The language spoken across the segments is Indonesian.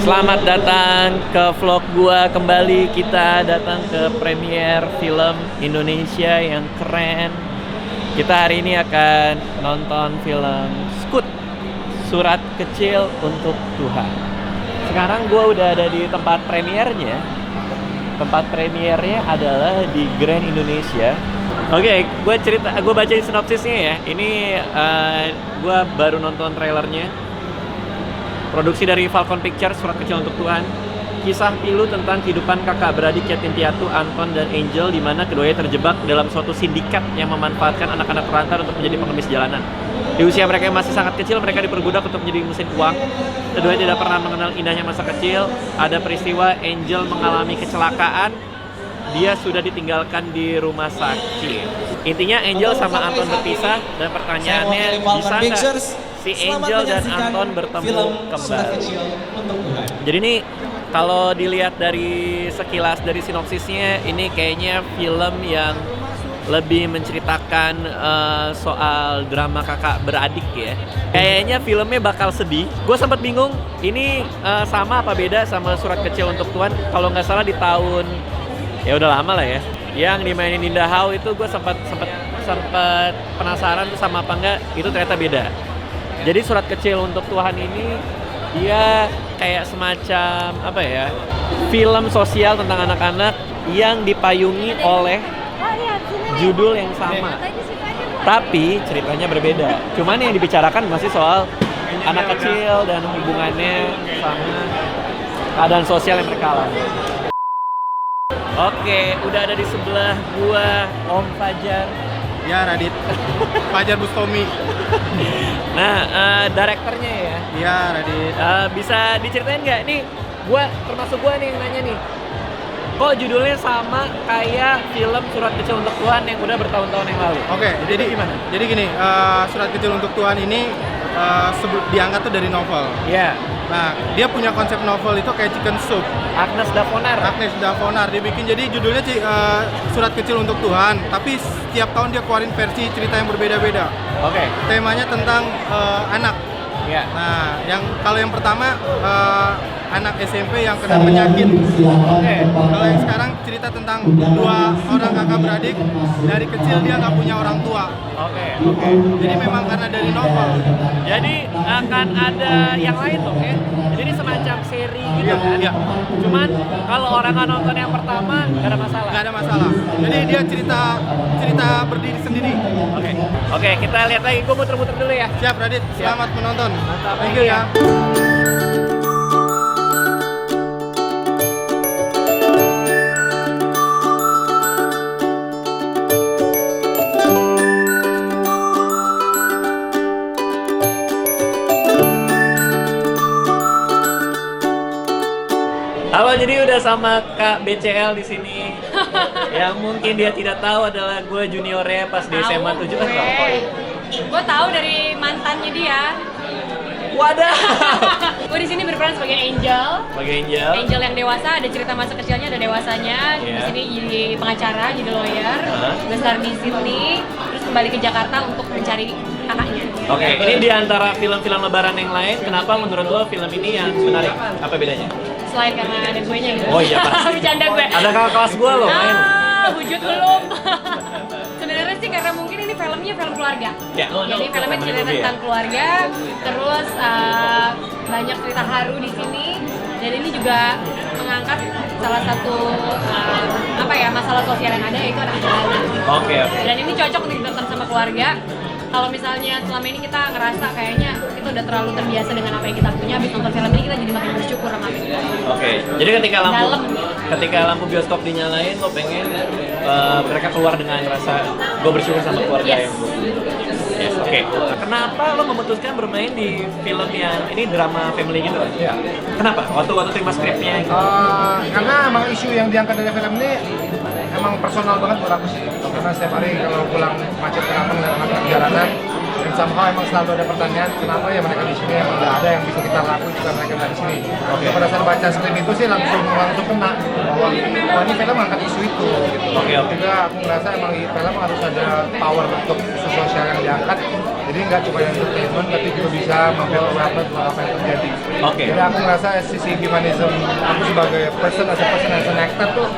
Selamat datang ke vlog gua kembali. Kita datang ke premier film Indonesia yang keren. Kita hari ini akan nonton film Squid, Surat Kecil Untuk Tuhan. Sekarang gua udah ada di tempat premiernya. Tempat premiernya adalah di Grand Indonesia. Oke, gue bacain sinopsisnya ya. Ini gue baru nonton trailernya. Produksi dari Falcon Pictures, Surat Kecil Untuk Tuhan. Kisah pilu tentang kehidupan kakak beradik yatim piatu Anton dan Angel, di mana keduanya terjebak dalam suatu sindikat yang memanfaatkan anak-anak terlantar untuk menjadi pengemis jalanan. Di usia mereka yang masih sangat kecil, mereka diperbudak untuk menjadi mesin uang. Keduanya tidak pernah mengenal indahnya masa kecil. Ada peristiwa Angel mengalami kecelakaan. Dia sudah ditinggalkan di rumah sakit. Intinya Angel sama Anton berpisah, dan pertanyaannya, bisa nggak si Angel dan Anton bertemu kembali? Jadi ini kalau dilihat dari sekilas dari sinopsisnya, ini kayaknya film yang lebih menceritakan soal drama kakak beradik ya. Kayaknya filmnya bakal sedih. Gue sempat bingung, ini sama apa beda sama Surat Kecil Untuk Tuhan. Kalau nggak salah di tahun, ya udah lama lah ya, yang dimainin Dinda Hau itu gue sempat penasaran tuh sama apa enggak, itu ternyata beda. Jadi Surat Kecil Untuk Tuhan ini dia kayak semacam apa ya, film sosial tentang anak-anak yang dipayungi oleh judul yang sama, tapi ceritanya berbeda. Cuman yang dibicarakan masih soal anak kecil dan hubungannya sama keadaan sosial yang mereka alami. Oke, udah ada di sebelah gua Om Fajar. Ya, Radit. Fajar Bustomi. Nah, direkturnya ya. Iya, Radit. Bisa diceritain nggak? Nih, termasuk gua nih yang nanya nih. Kok judulnya sama kayak film Surat Kecil Untuk Tuhan yang udah bertahun-tahun yang lalu? Oke, jadi gimana? Jadi gini, Surat Kecil Untuk Tuhan ini diangkat tuh dari novel. Iya. Nah, dia punya konsep novel itu kayak chicken soup. Agnes Davonar Dibikin jadi judulnya Surat Kecil Untuk Tuhan, tapi setiap tahun dia keluarin versi cerita yang berbeda-beda. Oke. Temanya tentang anak. Iya. Nah, kalau yang pertama anak SMP yang kena penyakit. Oke. Kalau yang sekarang cerita tentang dua orang kakak beradik, dari kecil dia nggak punya orang tua. Oke. Jadi memang karena dari novel. Jadi akan ada yang lain dong ya. Jadi ini semacam seri gitu Iya, kan. iya. Cuman kalau orang nggak nonton yang pertama nggak ada masalah. Nggak ada masalah. Jadi dia cerita berdiri sendiri. Oke, kita lihat lagi. Gue muter-muter dulu ya. Siap, Radit. Selamat menonton. Mantap. Thank you ya. Halo, jadi udah sama Kak BCL di sini. Yang mungkin dia tidak tahu adalah gue juniornya pas di SMA 7 kan. Gue tahu dari mantannya dia. Wadah. Gue di sini berperan sebagai Angel. Sebagai Angel. Angel yang dewasa, ada cerita masa kecilnya, ada dewasanya. Iya. Di sini jadi pengacara, jadi lawyer. Besar di Sydney, terus kembali ke Jakarta untuk mencari kakaknya. Oke, ini di antara film-film lebaran yang lain, kenapa menurut lo film ini yang menarik? Apa bedanya? Selain karena ada gue nya gitu. Oh iya, pasti. Bercanda gue. Ada kakak kelas gue loh main. Wujud belum. Sebenarnya sih karena mungkin ini filmnya film keluarga. Ya. Jadi filmnya cerita tentang keluarga, terus banyak cerita haru di sini. Dan ini juga mengangkat salah satu masalah sosial yang ada, yaitu anak jalanan. Oke. Dan ini cocok untuk ditonton sama keluarga. Kalau misalnya selama ini kita ngerasa kayaknya kita udah terlalu terbiasa dengan apa yang kita punya, habis nonton film ini kita jadi makin bersyukur sama apa yang kita punya. Oke. Jadi ketika lampu bioskop dinyalain, lo pengen mereka keluar dengan rasa gue bersyukur sama keluarga Yes. yang gue. Yes, oke. Kenapa lo memutuskan bermain di film yang ini drama family gitu? Iya. Kenapa? Waktu terima skripnya gitu? Karena emang isu yang diangkat dari film ini emang personal banget buat aku sih. Karena setiap hari kalau pulang macet kenapa dan anak jalanan, dan somehow emang selalu ada pertanyaan kenapa ya mereka di sini, emang nggak ada yang bisa kita lakuin jika mereka nggak di sini. Oke. Pada saat baca skrip itu sih langsung kena bahwa ini film angkat isu itu. Gitu. Oke. Juga aku ngerasa emang film harus ada power untuk isu sosial yang diangkat Jadi nggak cuma entertainment, tapi juga bisa memberi awareness bahwa apa yang terjadi. Oke. Jadi aku ngerasa sisi humanism aku sebagai person, as an actor tuh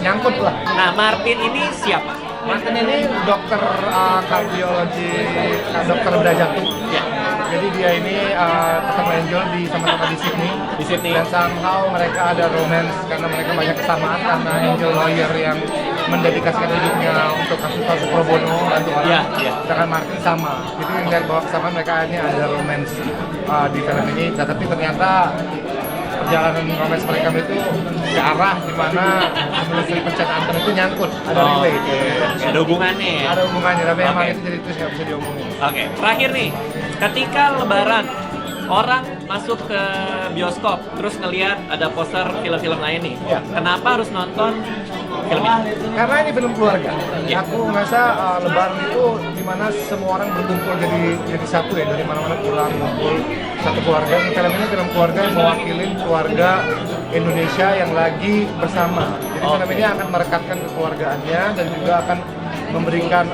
nyangkut lah. Nah, Martin ini siapa? Martin ini dokter kardiologi, dokter bedah jantung. Ya. Jadi dia ini ketemu Angel sama-sama di Sydney. Di Sydney. Dan somehow mereka ada romance karena mereka banyak kesamaan karena Angel lawyer yang mendedikasikan hidupnya untuk kasus-kasus pro bono bantu orang. Iya, iya. Sedangkan Martin sama. Jadi ngeliat bahwa kesamaan mereka ini ada romance di film ini. Nah, tapi ternyata perjalanan romance mereka itu ke arah dimana menelusuri percintaan itu nyangkut, ada relate. Ada hubungannya ya? Ada hubungannya, tapi emang Oke. itu jadi terus nggak bisa diomongin. Oke, terakhir nih, ketika Lebaran orang masuk ke bioskop terus ngelihat ada poster film-film lain nih, Ya. kenapa harus nonton film ini? Karena ini film keluarga. Ya. Aku ngerasa Lebaran itu dimana semua orang berkumpul jadi satu ya, dari mana-mana pulang kumpul satu keluarga. Film ini film keluarga yang mewakili keluarga Indonesia yang lagi bersama. Jadi film ini akan merekatkan kekeluargaannya dan juga akan memberikan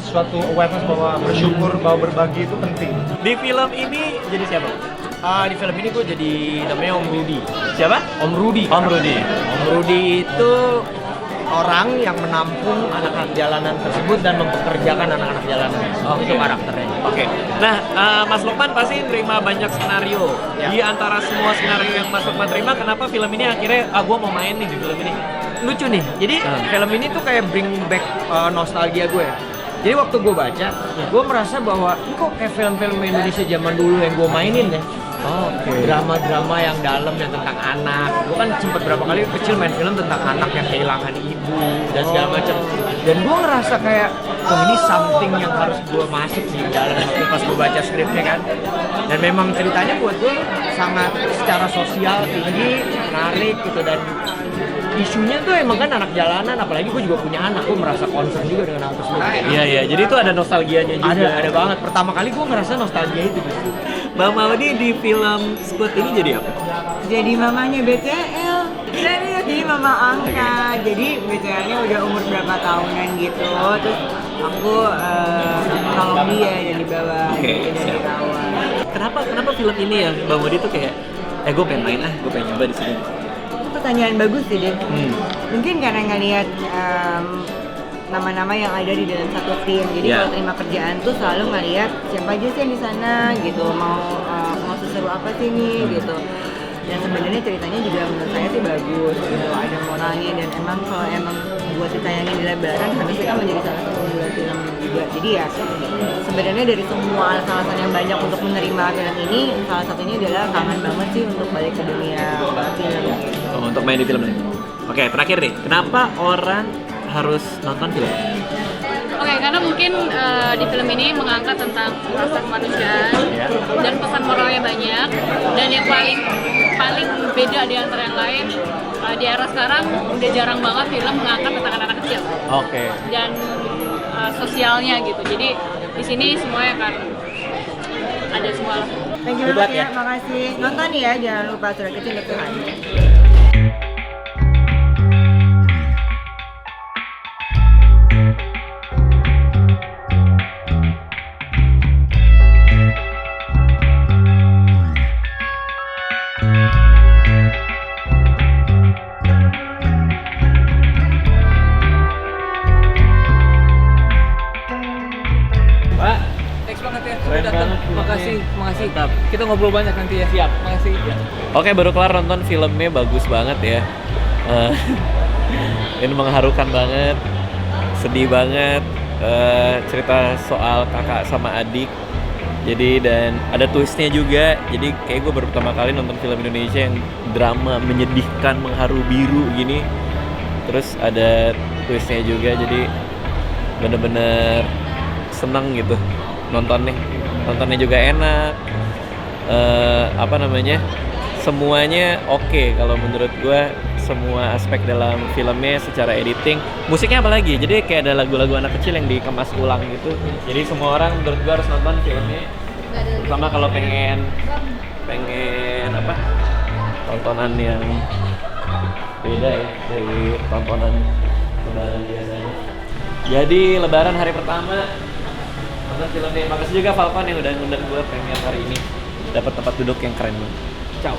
suatu awareness bahwa bersyukur, bahwa berbagi itu penting. Di film ini jadi siapa? Di film ini gue jadi namanya Om Rudi. Siapa? Om Rudi. Om Rudi. Om Rudi itu orang yang menampung anak-anak jalanan tersebut dan mempekerjakan anak-anak jalanan. Itu karakternya. Oke. Nah, Mas Lukman pasti terima banyak skenario. Ya. Di antara semua skenario yang Mas Lukman terima, kenapa film ini akhirnya gue mau main nih di film ini? Lucu nih. Jadi film ini tuh kayak bring back nostalgia gue. Jadi waktu gue baca, gue merasa bahwa ini kok kayak film-film Indonesia zaman dulu yang gue mainin deh. Drama-drama yang dalam dan tentang anak. Gue kan sempet berapa kali kecil main film tentang anak yang kehilangan ibu dan segala macam. Dan gue ngerasa kayak, oh ini something yang harus gue masuk di dalam waktu pas gue baca skripnya kan. Dan memang ceritanya buat gue sangat secara sosial tinggi, menarik gitu, dan isunya tuh emang kan anak jalanan, apalagi gue juga punya anak, gue merasa concern juga dengan hal tersebut. Iya, iya. Jadi itu ada nostalgianya juga. Ada banget. Pertama kali gue ngerasa nostalgia itu. Bang Maudi di film Squid ini jadi apa? Jadi mamanya BCL. Serius, jadi mama angkat. Jadi BCL-nya udah umur berapa tahunan gitu. Terus aku nolong dia dan dibawa Oke, dari siap. awal. Kenapa film ini yang Bang Maudi tuh kayak, gue pengen main gue pengen nyoba di sini. Pertanyaan bagus sih, Din. Mungkin karena ngelihat nama-nama yang ada di dalam satu tim. Jadi Yeah. kalau terima kerjaan tuh selalu ngelihat siapa aja sih yang di sana gitu. Mau seseru apa sih nih gitu. Dan sebenarnya ceritanya juga menurut saya sih bagus gitu. Ada moralnya, dan emang kalau emang buat ditayangin di Lebaran harusnya kan menjadi salah satu unggulan film juga. Jadi ya sebenarnya dari semua alasan yang banyak untuk menerima film ini, salah satunya adalah kangen banget sih untuk balik ke dunia film. Untuk main di film ini. Oke, terakhir nih, kenapa orang harus nonton film? Oke, karena mungkin di film ini mengangkat tentang rasa kemanusiaan dan pesan moralnya banyak. Dan yang paling beda di antara yang lain, di era sekarang udah jarang banget film mengangkat tentang anak-anak kecil Oke. dan sosialnya gitu. Jadi di sini semuanya akan ada semua. Thank you Good luck banget ya. ya, makasih. Nonton ya, jangan lupa Surat Kecil untuk Tuhan. Pak, Thanks banget ya, Keren datang. banget filmnya. Makasih. Mantap. Kita ngobrol banyak nanti ya. Siap. Makasih. Oke, baru kelar nonton filmnya, bagus banget ya. Ini mengharukan banget, sedih banget. Cerita soal kakak sama adik. Jadi dan ada twistnya juga. Jadi kayak gue baru pertama kali nonton film Indonesia yang drama menyedihkan, mengharu biru gini. Terus ada twistnya juga. Jadi bener-bener seneng gitu nontonnya. Nontonnya juga enak. Semuanya oke kalau menurut gue. Semua aspek dalam filmnya secara editing, musiknya apalagi, jadi kayak ada lagu-lagu anak kecil yang dikemas ulang gitu. Jadi semua orang menurut gue harus nonton filmnya. Terutama kalau pengen tontonan yang beda ya dari tontonan Lebaran biasanya. Jadi Lebaran hari pertama nonton filmnya. Makasih juga Falcon yang udah ngundang gue premier hari ini. Dapat tempat duduk yang keren banget. Ciao.